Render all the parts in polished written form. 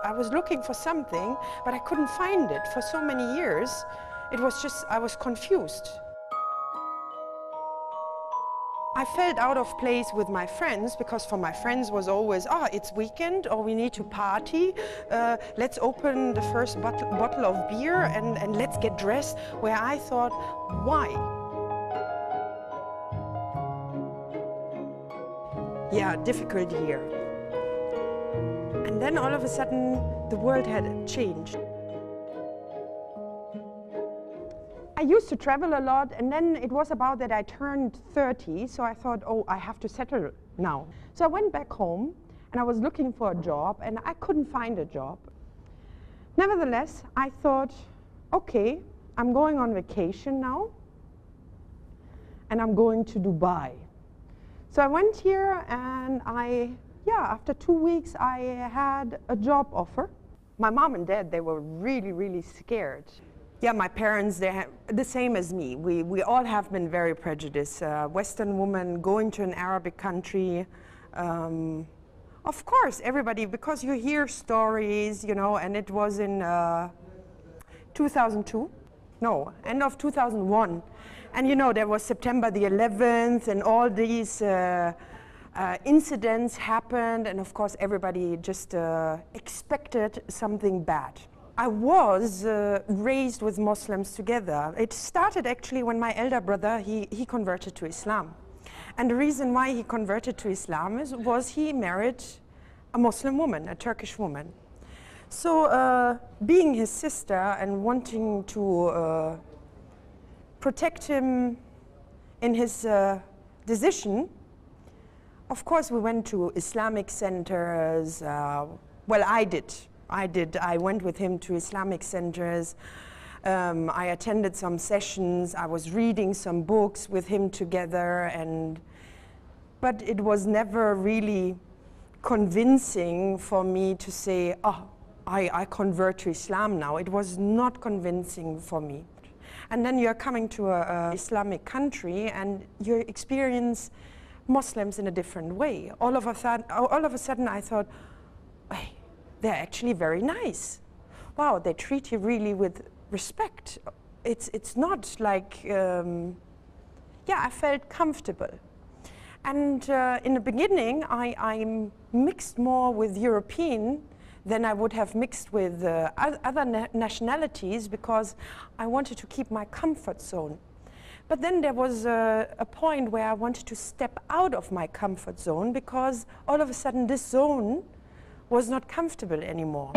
I was looking for something, but I couldn't find it. For so many years, it was just, I was confused. I felt out of place with my friends because for my friends was always, it's weekend or we need to party. Let's open the first bottle of beer and let's get dressed. Where I thought, why? Yeah, difficult year. And then all of a sudden, the world had changed. I used to travel a lot, and then it was about that I turned 30, so I thought, I have to settle now. So I went back home, and I was looking for a job, and I couldn't find a job. Nevertheless, I thought, okay, I'm going on vacation now, and I'm going to Dubai. So I went here, and after 2 weeks, I had a job offer. My mom and dad, they were really, really scared. Yeah, my parents, they're the same as me. We all have been very prejudiced. Western woman going to an Arabic country. Of course, everybody, because you hear stories, you know, and it was in 2002. No, end of 2001. And you know, there was September the 11th and all these incidents happened, and of course everybody just expected something bad. I was raised with Muslims together. It started actually when my elder brother, he converted to Islam. And the reason why he converted to Islam was he married a Muslim woman, a Turkish woman. So being his sister and wanting to protect him in his decision, of course we went to Islamic centers. Well, I did. I went with him to Islamic centers. I attended some sessions. I was reading some books with him together, but it was never really convincing for me to say, I convert to Islam now. It was not convincing for me. And then you're coming to an Islamic country and you experience Muslims in a different way. All of a sudden I thought, hey, they're actually very nice. Wow, they treat you really with respect. It's not like, I felt comfortable. And in the beginning, I mixed more with European than I would have mixed with other nationalities because I wanted to keep my comfort zone. But then there was a point where I wanted to step out of my comfort zone because all of a sudden this zone was not comfortable anymore.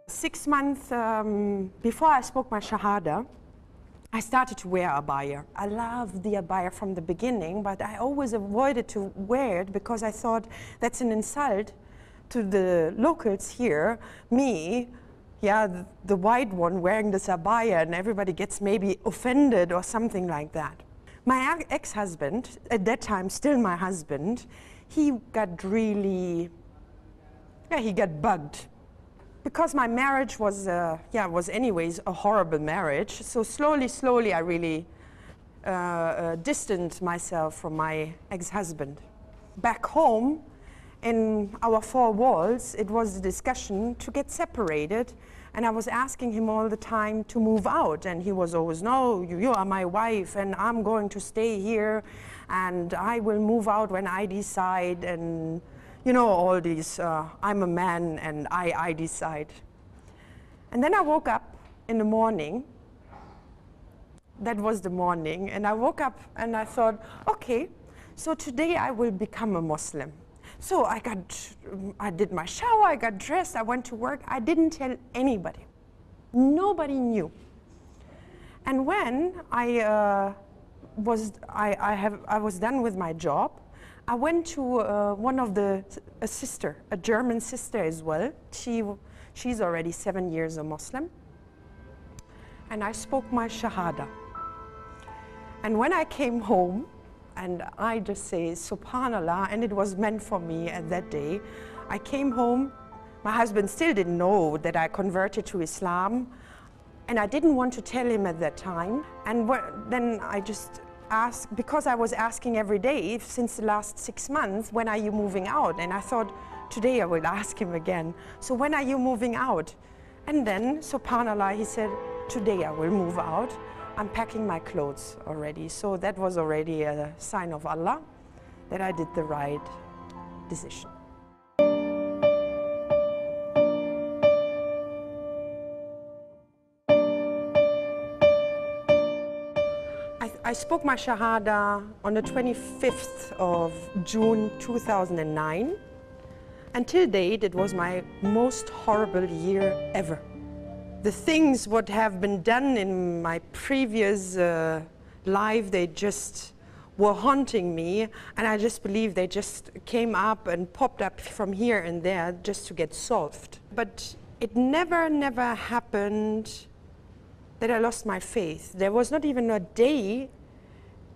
Six months before I spoke my Shahada, I started to wear abaya. I loved the abaya from the beginning, but I always avoided to wear it because I thought that's an insult to the locals here. Me, the white one wearing this abaya, and everybody gets maybe offended or something like that. My ex-husband, at that time still my husband, he got really, he got bugged. Because my marriage was, was anyways a horrible marriage, so slowly I really distanced myself from my ex-husband. Back home, in our four walls, it was a discussion to get separated, and I was asking him all the time to move out, and he was always, no, you are my wife, and I'm going to stay here, and I will move out when I decide, and you know, all these, I'm a man and I decide. And then I woke up in the morning. That was the morning. And I woke up and I thought, okay, so today I will become a Muslim. So I did my shower, I got dressed, I went to work. I didn't tell anybody. Nobody knew. And when I was done with my job, I went to one of a German sister as well. She's already 7 years a Muslim. And I spoke my Shahada. And when I came home, and I just say, Subhanallah, and it was meant for me at that day, I came home, my husband still didn't know that I converted to Islam. And I didn't want to tell him at that time. And then I just asked, because I was asking every day since the last 6 months, when are you moving out? And I thought, today I will ask him again. So when are you moving out? And then, subhanAllah, he said, today I will move out. I'm packing my clothes already. So that was already a sign of Allah that I did the right decision. I spoke my Shahada on the 25th of June 2009. Until date, it was my most horrible year ever. The things what have been done in my previous life, they just were haunting me, and I just believe they just came up and popped up from here and there just to get solved. But it never happened that I lost my faith. There was not even a day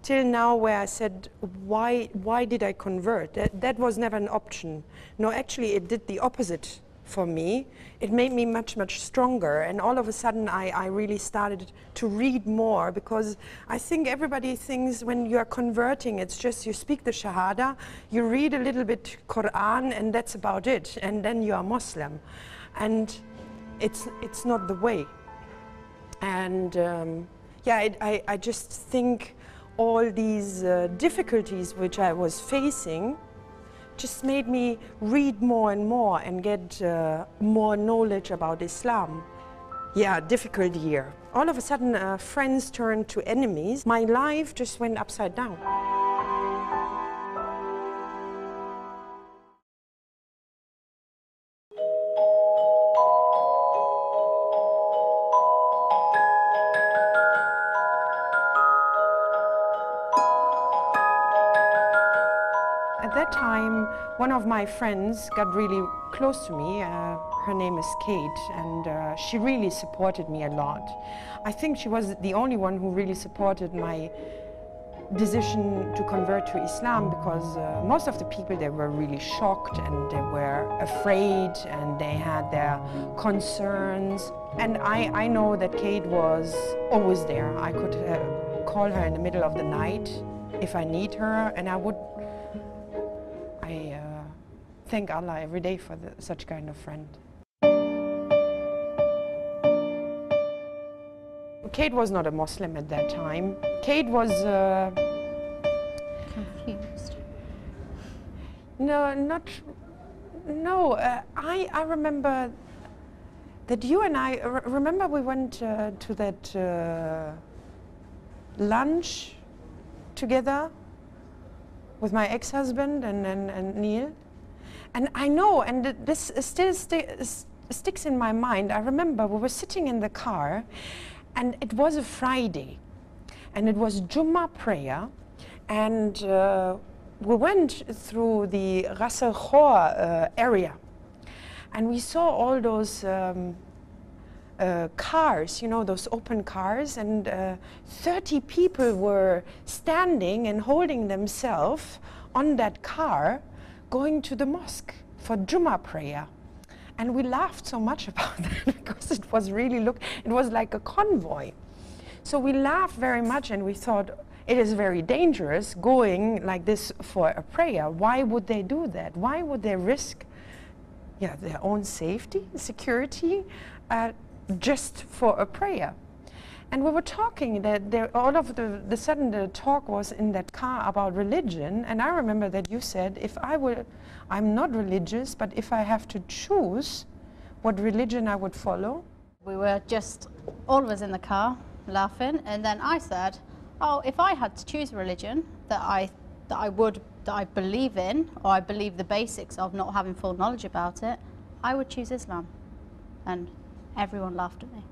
till now where I said, why did I convert? That was never an option. No, actually it did the opposite for me. It made me much stronger, and all of a sudden I really started to read more, because I think everybody thinks when you are converting, it's just you speak the Shahada, you read a little bit Quran, and that's about it, and then you are Muslim. And it's not the way. And yeah, I just think all these difficulties which I was facing just made me read more and more and get more knowledge about Islam. Yeah, difficult year. All of a sudden, friends turned to enemies. My life just went upside down. At that time, one of my friends got really close to me. Her name is Kate, and she really supported me a lot. I think she was the only one who really supported my decision to convert to Islam, because most of the people, they were really shocked and they were afraid and they had their concerns. And I know that Kate was always there. I could call her in the middle of the night if I need her, and I thank Allah every day for such kind of friend. Kate was not a Muslim at that time. Kate was confused. I remember that you and I remember we went to that lunch together with my ex-husband and Neil. And I know, and this still sticks in my mind. I remember we were sitting in the car, and it was a Friday, and it was Jummah prayer, and we went through the Ras Al Khor area, and we saw all those cars, you know, those open cars, and 30 people were standing and holding themselves on that car, going to the mosque for Jummah prayer. And we laughed so much about that because it was really, it was like a convoy. So we laughed very much, and we thought it is very dangerous going like this for a prayer. Why would they do that? Why would they risk their own safety, security, just for a prayer? And we were talking that all of the sudden the talk was in that car about religion, and I remember that you said, I'm not religious, but if I have to choose what religion I would follow. We were just all of us in the car laughing, and then I said, oh, if I had to choose a religion that I believe in, or I believe the basics of, not having full knowledge about it, I would choose Islam. And everyone laughed at me.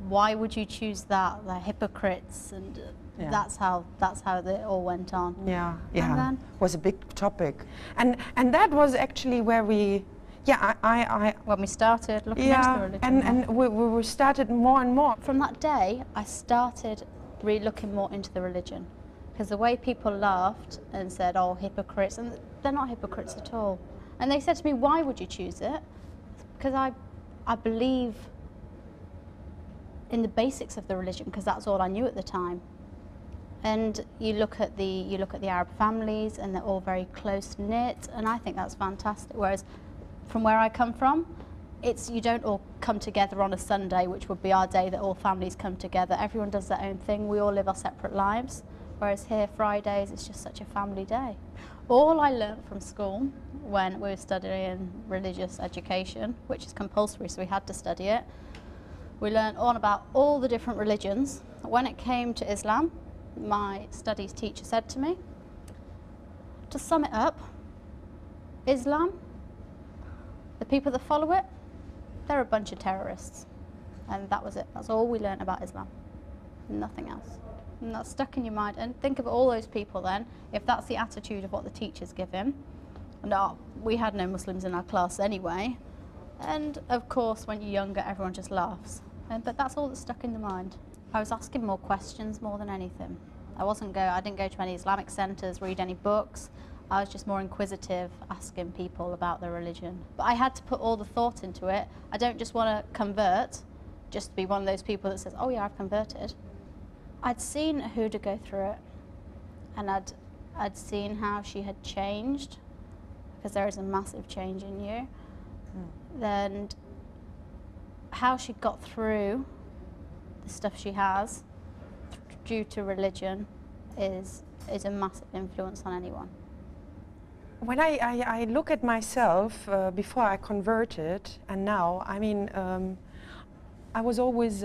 Why would you choose that? They're hypocrites, and that's how it all went on. Yeah, and then was a big topic, and that was actually where we, when we started looking into the religion. and we started more and more. From that day, I started really looking more into the religion, because the way people laughed and said, "Oh, hypocrites," and they're not hypocrites at all. And they said to me, "Why would you choose it?" Because I believe in the basics of the religion, because that's all I knew at the time. And you look at the Arab families, and they're all very close knit, and I think that's fantastic. Whereas from where I come from, you don't all come together on a Sunday, which would be our day that all families come together. Everyone does their own thing. We all live our separate lives. Whereas here, Fridays, it's just such a family day. All I learnt from school when we were studying religious education, which is compulsory, so we had to study it, we learnt all about all the different religions. When it came to Islam, my studies teacher said to me, to sum it up, Islam, the people that follow it, they're a bunch of terrorists. And that was it. That's all we learnt about Islam. Nothing else. And that's stuck in your mind. And think of all those people then, if that's the attitude of what the teachers give him. And we had no Muslims in our class anyway. And of course, when you're younger, everyone just laughs. But that's all that's stuck in the mind. I was asking more questions more than anything. I didn't go to any Islamic centres, read any books. I was just more inquisitive, asking people about their religion. But I had to put all the thought into it. I don't just want to convert, just to be one of those people that says, oh yeah, I've converted. I'd seen Hidaya go through it, and I'd seen how she had changed, because there is a massive change in you. Then how she got through the stuff she has due to religion is a massive influence on anyone. When I look at myself before I converted and now, I mean, I was always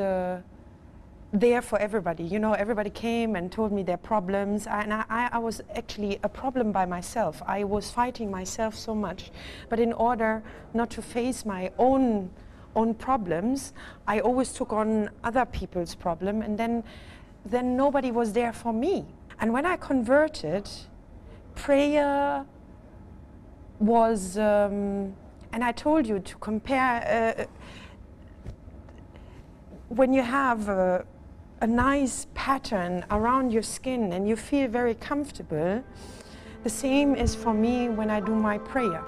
there for everybody. You know, everybody came and told me their problems, and I was actually a problem by myself. I was fighting myself so much, but in order not to face my own problems, I always took on other people's problem, and then nobody was there for me. And when I converted, prayer was, and I told you to compare, when you have a nice pattern around your skin and you feel very comfortable, the same is for me when I do my prayer.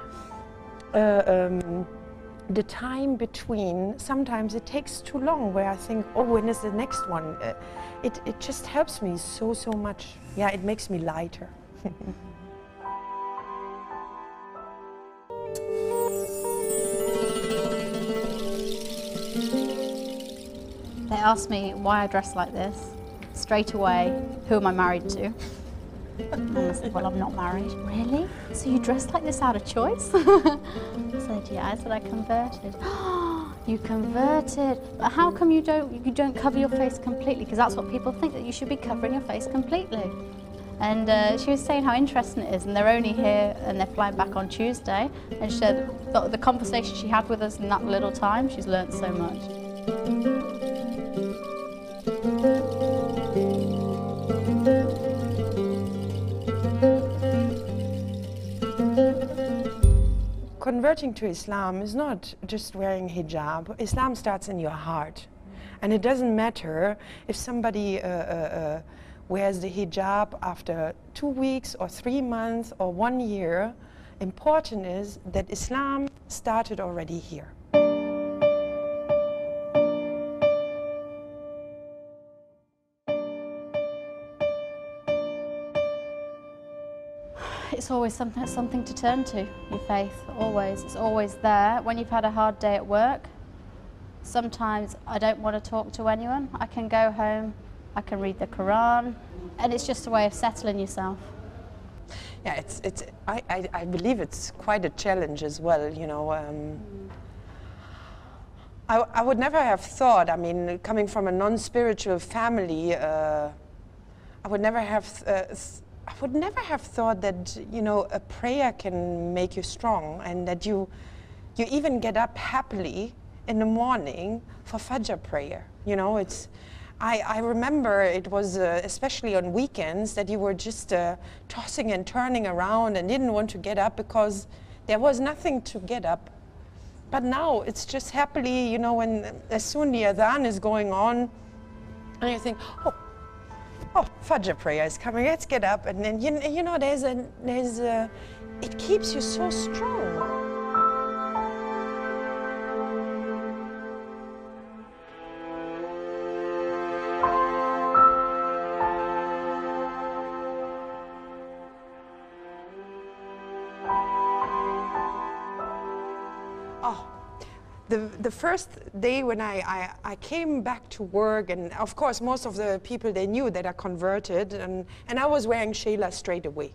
The time between, sometimes it takes too long, where I think, oh, when is the next one? It just helps me so much. Yeah, it makes me lighter. They asked me why I dress like this. Straight away, who am I married to? And I said, well, I'm not married. Really? So you dressed like this out of choice? I said, yeah. I said, I converted. You converted. But how come you don't cover your face completely? Because that's what people think, that you should be covering your face completely. And she was saying how interesting it is, and they're only here and they're flying back on Tuesday. And she said the conversation she had with us in that little time, she's learnt so much. Converting to Islam is not just wearing hijab. Islam starts in your heart. And it doesn't matter if somebody wears the hijab after 2 weeks or 3 months or 1 year. Important is that Islam started already here. It's always something to turn to, your faith, always. It's always there. When you've had a hard day at work, sometimes I don't want to talk to anyone. I can go home, I can read the Quran, and it's just a way of settling yourself. Yeah, I believe it's quite a challenge as well, you know. I would never have thought, I mean, coming from a non-spiritual family, I would never have thought that, you know, a prayer can make you strong, and that you even get up happily in the morning for Fajr prayer. You know, I remember it was especially on weekends that you were just tossing and turning around and didn't want to get up because there was nothing to get up. But now it's just happily, you know, as soon the adhan is going on, and you think, oh, Fajr prayer is coming, let's get up. And then, you know, it keeps you so strong. Oh, the first day when I came back to work, and of course most of the people, they knew that I converted, and I was wearing shayla straight away.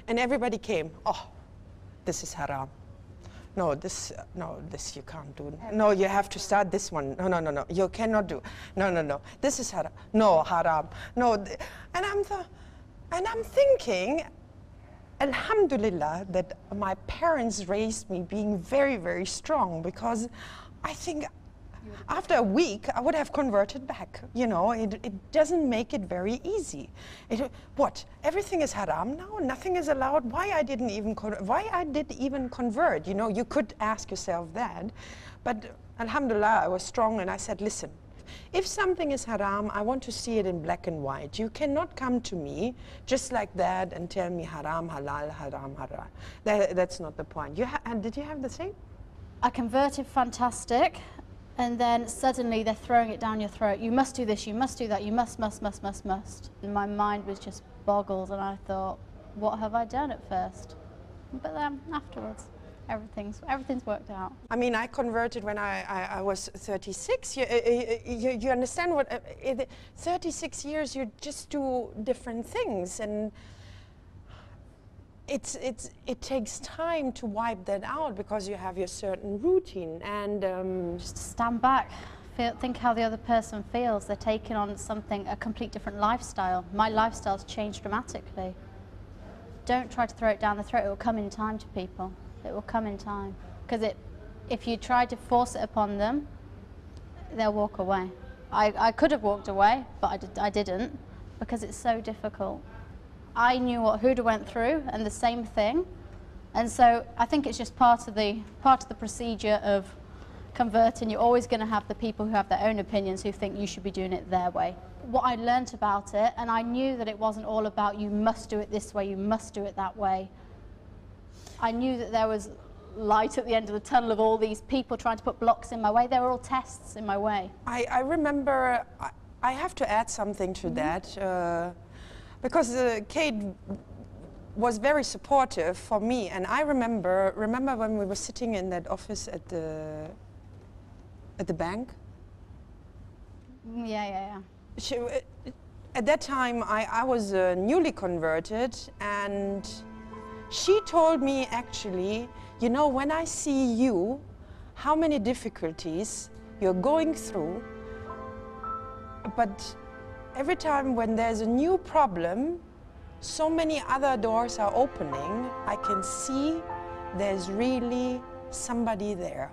And everybody came, oh, this is haram. No, this you can't do. No, you have to start this one. No, you cannot do. No, this is haram. No, haram. No, and I'm thinking, Alhamdulillah, that my parents raised me being very, very strong, because I think after a week I would have converted back. You know, it doesn't make it very easy. What? Everything is haram now? Nothing is allowed? Why I did even convert? You know, you could ask yourself that. But Alhamdulillah, I was strong, and I said, listen, if something is haram, I want to see it in black and white. You cannot come to me just like that and tell me haram, halal, haram, halal. That's not the point. Did you have the same? I converted fantastic, and then suddenly they're throwing it down your throat. You must do this, you must do that, you must. And my mind was just boggled, and I thought, what have I done at first? But then afterwards, everything's worked out. I mean, I converted when I was 36. You understand what? 36 years, you just do different things, and it takes time to wipe that out, because you have your certain routine, and just stand back, think how the other person feels. They're taking on a complete different lifestyle. My lifestyle's changed dramatically. Don't try to throw it down the throat. It will come in time to people. It will come in time, because if you try to force it upon them, they'll walk away. I could have walked away, but I didn't, because it's so difficult. I knew what Huda went through, and the same thing, and so I think it's just part of the procedure of converting. You're always going to have the people who have their own opinions, who think you should be doing it their way. What I learnt about it, and I knew that it wasn't all about you must do it this way, you must do it that way. I knew that there was light at the end of the tunnel of all these people trying to put blocks in my way. They were all tests in my way. I remember, I have to add something to that, because Kate was very supportive for me, and I remember when we were sitting in that office at the bank. Yeah. At that time, I was newly converted, and she told me, actually, you know, when I see you, how many difficulties you're going through, but every time when there's a new problem, so many other doors are opening, I can see there's really somebody there.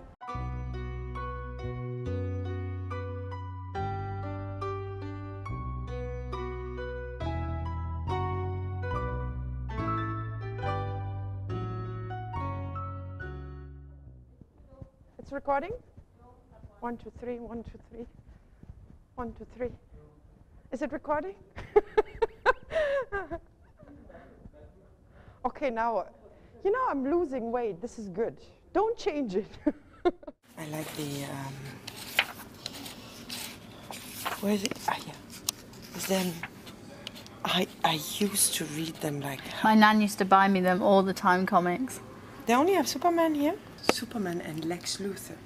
It's recording? 1, 2, 3, 1, 2, 3. 1, 2, 3. Is it recording? Okay, now, you know, I'm losing weight. This is good. Don't change it. I like the, where is it? Ah, yeah. Then I used to read them like... My nan used to buy me them all the time, comics. They only have Superman here? Superman and Lex Luthor.